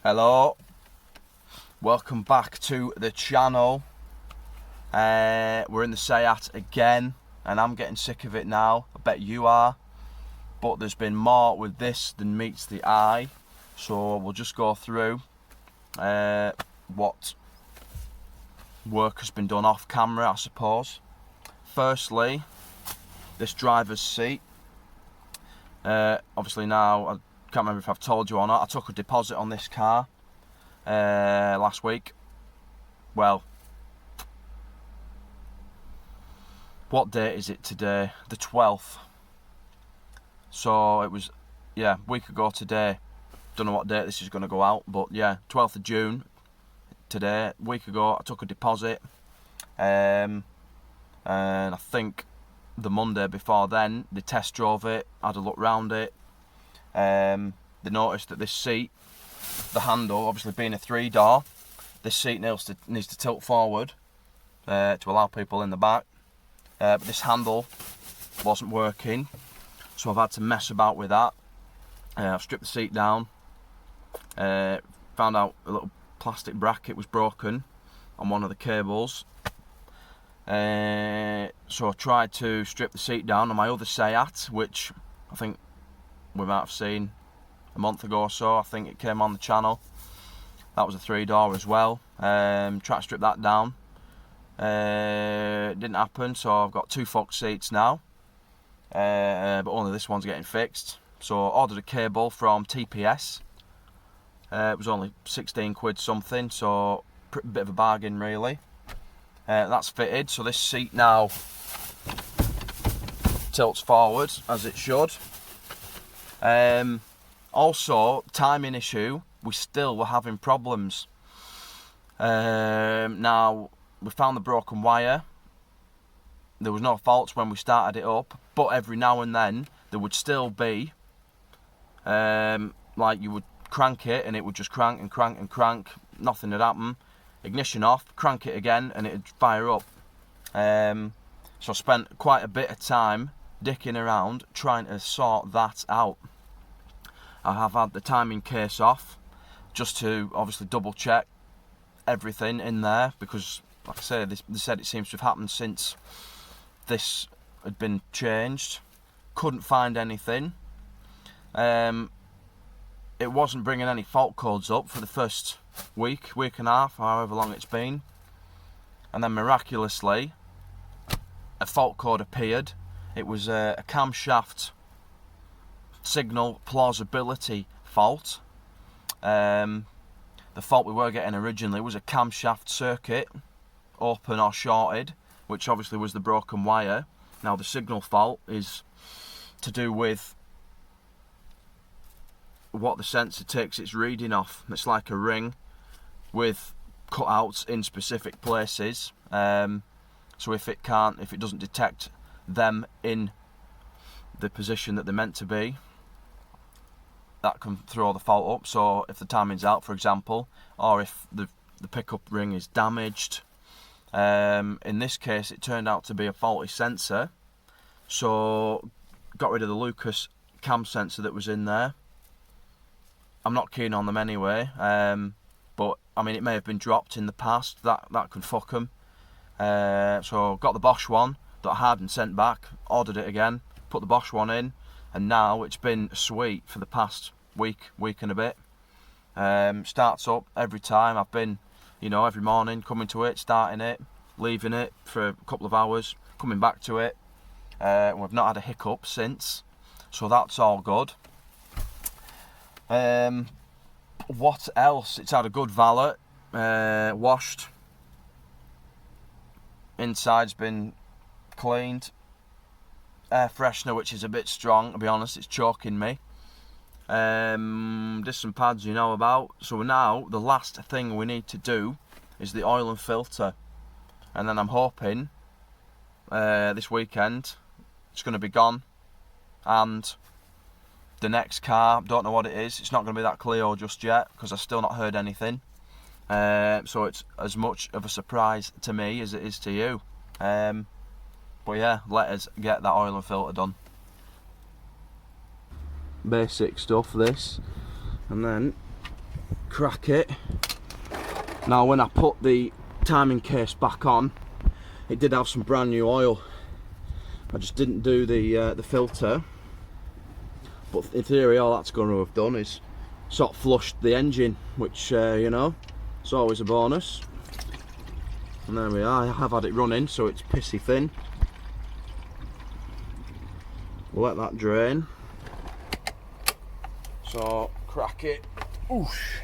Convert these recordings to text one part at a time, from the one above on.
Hello, welcome back to the channel. We're in the Seat again and I'm getting sick of it now. I bet you are, but there's been more with this than meets the eye, so we'll just go through what work has been done off camera, I suppose. Firstly, this driver's seat. Obviously now, I can't remember if I've told you or not, I took a deposit on this car last week. Well, what date is it today? The 12th. So it was, yeah, a week ago today. Don't know what date this is going to go out, but yeah, 12th of June today. A week ago I took a deposit, and I think the Monday before then they test drove it, had a look round it. They noticed that this seat, the handle, obviously being a 3-door, this seat needs to tilt forward to allow people in the back, but this handle wasn't working, so I've had to mess about with that. I've stripped the seat down, found out a little plastic bracket was broken on one of the cables, so I tried to strip the seat down on my other Seat, which I think we might have seen a month ago or so. I think it came on the channel. That was a 3-door as well. Tried to strip that down. It didn't happen, so I've got 2 fucked seats now, but only this one's getting fixed. So I ordered a cable from TPS. It was only 16 quid something, so a bit of a bargain really. That's fitted, so this seat now tilts forward as it should. Also, timing issue, we still were having problems. Now, we found the broken wire. There was no faults when we started it up, but every now and then there would still be, like you would crank it and it would just crank and crank and crank, nothing would happen. Ignition off, crank it again and it'd fire up. So I spent quite a bit of time dicking around trying to sort that out. I have had the timing case off just to obviously double check everything in there, because like I say, they said it seems to have happened since this had been changed. Couldn't find anything. It wasn't bringing any fault codes up for the first week and a half, however long it's been, and then miraculously a fault code appeared. It was a camshaft signal plausibility fault. The fault we were getting originally was a camshaft circuit, open or shorted, which obviously was the broken wire. Now the signal fault is to do with what the sensor takes its reading off. It's like a ring with cutouts in specific places. So if it doesn't detect them in the position that they're meant to be, that can throw the fault up. So if the timing's out, for example, or if the pickup ring is damaged, in this case it turned out to be a faulty sensor, so got rid of the Lucas cam sensor that was in there. I'm not keen on them anyway, but I mean, it may have been dropped in the past, that could fuck them. So got the Bosch one that I had and sent back, ordered it again, put the Bosch one in, and now it's been sweet for the past week and a bit. Starts up every time. I've been, every morning coming to it, starting it, leaving it for a couple of hours, coming back to it. We've not had a hiccup since, so that's all good. What else? It's had a good valet, washed. Inside's been cleaned. Air freshener, which is a bit strong, to be honest, it's choking me. There's some pads you know about. So now the last thing we need to do is the oil and filter, and then I'm hoping this weekend it's going to be gone, and the next car, don't know what it is, it's not going to be that Clio just yet because I've still not heard anything. So it's as much of a surprise to me as it is to you. But yeah, let us get that oil and filter done. Basic stuff this, and then crack it. Now when I put the timing case back on, it did have some brand new oil. I just didn't do the filter, but in theory all that's going to have done is sort of flushed the engine, which you know, it's always a bonus. And there we are. I have had it running, so it's pissy thin. We'll let that drain. So crack it. Oosh.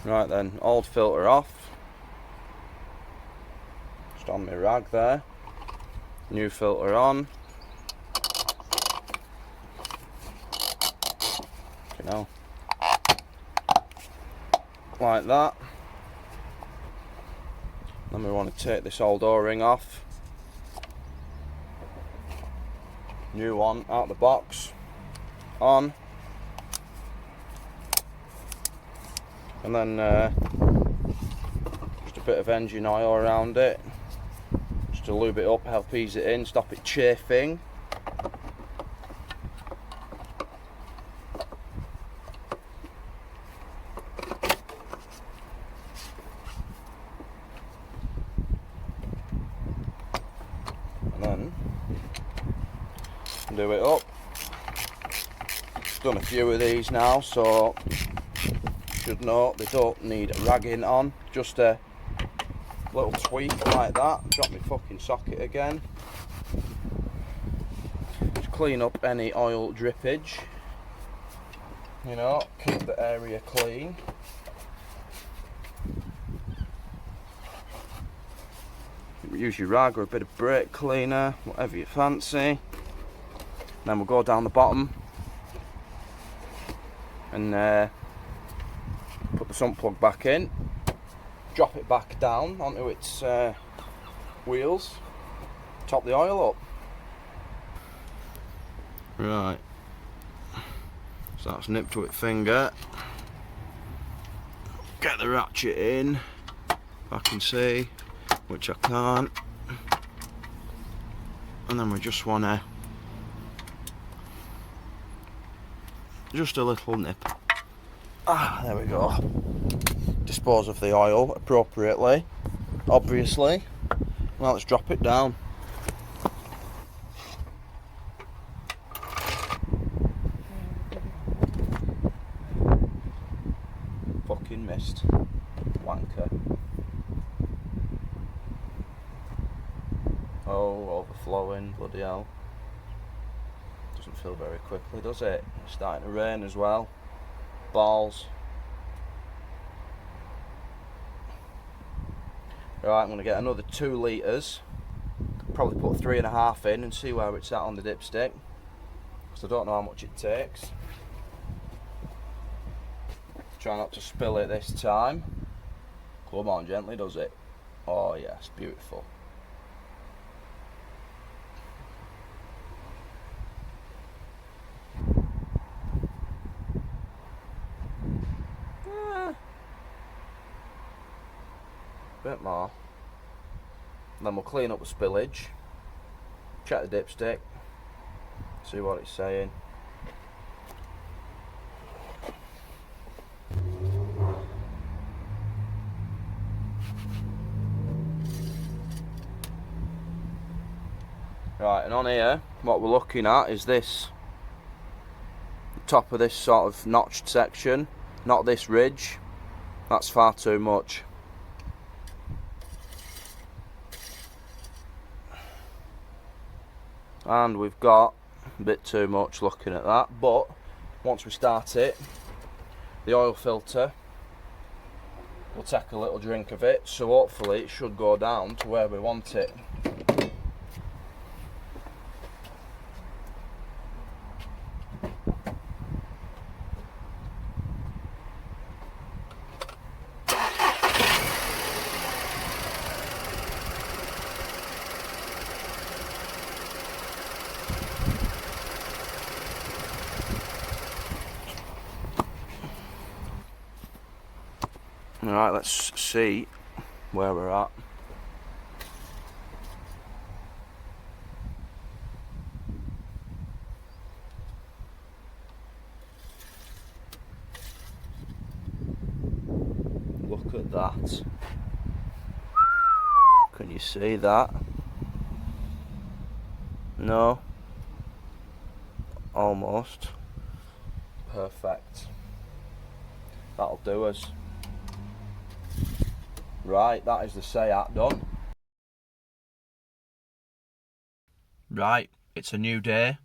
Right then, old filter off. Just on my rag there. New filter on. You know, like that. Then we want to take this old O-ring off. New one out the box. On. And then just a bit of engine oil around it, just to lube it up, help ease it in, stop it chafing. And then do it up. Done a few of these now, so should know they don't need ragging on, just a little tweak like that. Drop my fucking socket again. Just clean up any oil drippage, you know, keep the area clean. Use your rag or a bit of brake cleaner, whatever you fancy. Then we'll go down the bottom and put the sump plug back in, drop it back down onto its wheels, top the oil up. Right, so that's nipped with finger. Get the ratchet in, if I can see, which I can't. And then we just want to, just a little nip. Ah, there we go. Dispose of the oil appropriately, obviously. Now let's drop it down. Fucking missed. Wanker. Oh, overflowing, bloody hell. Doesn't fill very quickly, does it? It's starting to rain as well. Balls. Right, I'm going to get another 2 litres. Probably put 3.5 in and see where it's at on the dipstick, because I don't know how much it takes. Try not to spill it this time. Come on, gently does it. Oh yes, beautiful. Bit more. Then we'll clean up the spillage, check the dipstick, see what it's saying. Right, and on here, what we're looking at is this, the top of this sort of notched section, not this ridge. That's far too much. And we've got a bit too much looking at that, but once we start it, the oil filter will take a little drink of it, so hopefully it should go down to where we want it. Alright, let's see where we're at. Look at that. Can you see that? No? Almost. Perfect. That'll do us. Right, that is the Seat done. Right, it's a new day.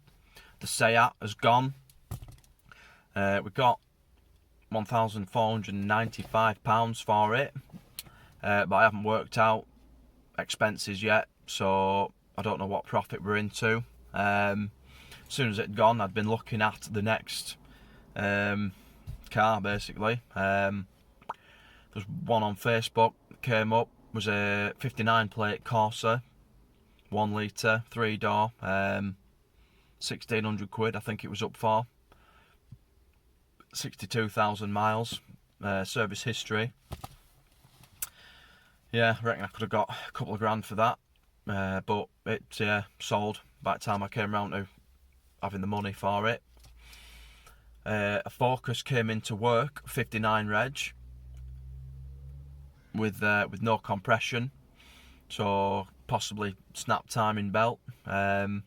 The Seat has gone. We got £1,495 for it, but I haven't worked out expenses yet, so I don't know what profit we're into. As soon as it'd gone, I'd been looking at the next car, basically. There's one on Facebook that came up, was a 59 plate Corsa, 1 litre, 3-door, 1,600 quid I think it was up for. 62,000 miles, service history. Yeah, I reckon I could have got a couple of grand for that, but it sold by the time I came round to having the money for it. A Focus came into work, 59 reg, with no compression, so possibly snap timing belt. But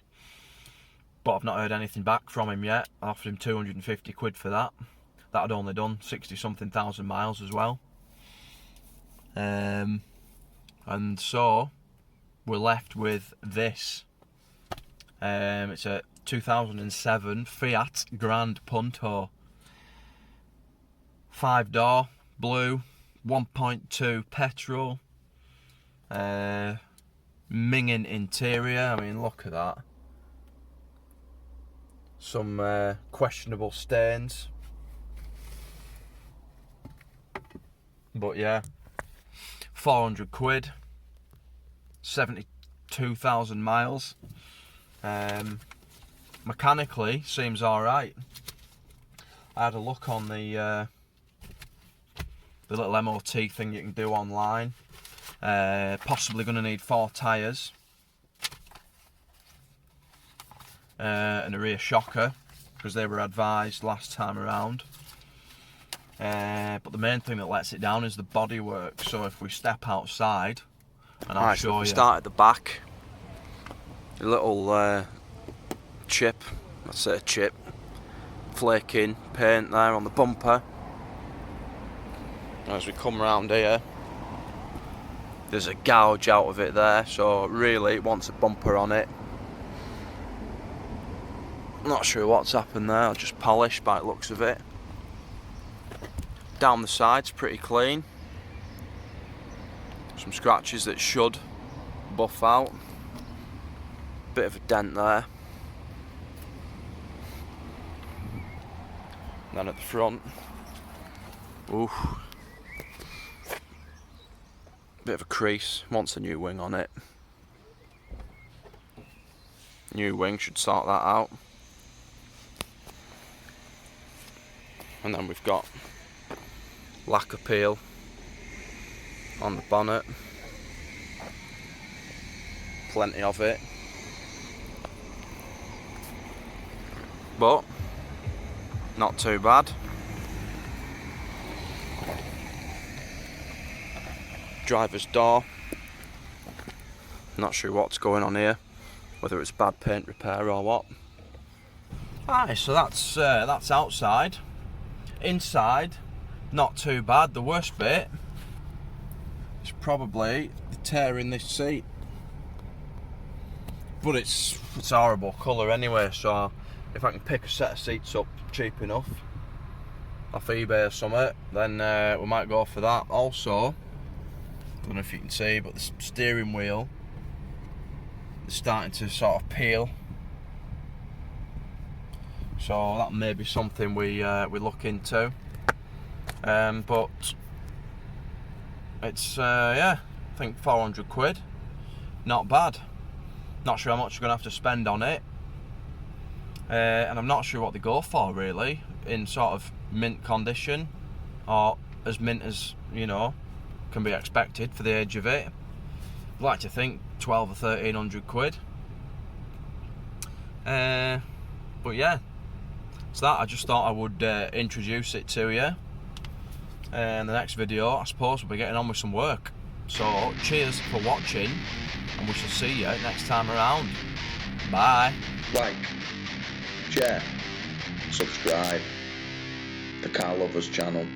I've not heard anything back from him yet. I offered him 250 quid for that. That had only done 60-something thousand miles as well. And so we're left with this. It's a 2007 Fiat Grand Punto. 5-door, blue, 1.2 petrol. Minging interior, I mean, look at that. Some questionable stains. But yeah, 400 quid, 72,000 miles. Mechanically, seems alright. I had a look on the little MOT thing you can do online. Possibly going to need 4 tyres. And a rear shocker, because they were advised last time around. But the main thing that lets it down is the bodywork. So if we step outside, and I'll show you. Start at the back. A little chip, let's say a chip, flaking paint there on the bumper. As we come round here, there's a gouge out of it there, so really it wants a bumper on it. Not sure what's happened there, I'll just polish by the looks of it. Down the side's pretty clean. Some scratches that should buff out. Bit of a dent there. And then at the front, ooh, bit of a crease. Wants a new wing on it. New wing should sort that out. And then we've got lacquer peel on the bonnet, plenty of it, but not too bad. Driver's door, not sure what's going on here, whether it's bad paint repair or what. Alright, so that's outside. Inside, not too bad. The worst bit is probably the tear in this seat, but it's a horrible colour anyway, so if I can pick a set of seats up cheap enough off eBay or something, then we might go for that. Also, don't know if you can see, but the steering wheel is starting to sort of peel, so that may be something we look into. But it's yeah, I think 400 quid, not bad. Not sure how much you're gonna have to spend on it, and I'm not sure what they go for really, in sort of mint condition or as mint as, you know, can be expected for the age of it. I'd like to think 12 or 1300 quid. But yeah, it's that. I just thought I would introduce it to you. And the next video, I suppose, we'll be getting on with some work. So cheers for watching, and we shall see you next time around. Bye. Like, share, subscribe, the Car Lovers channel.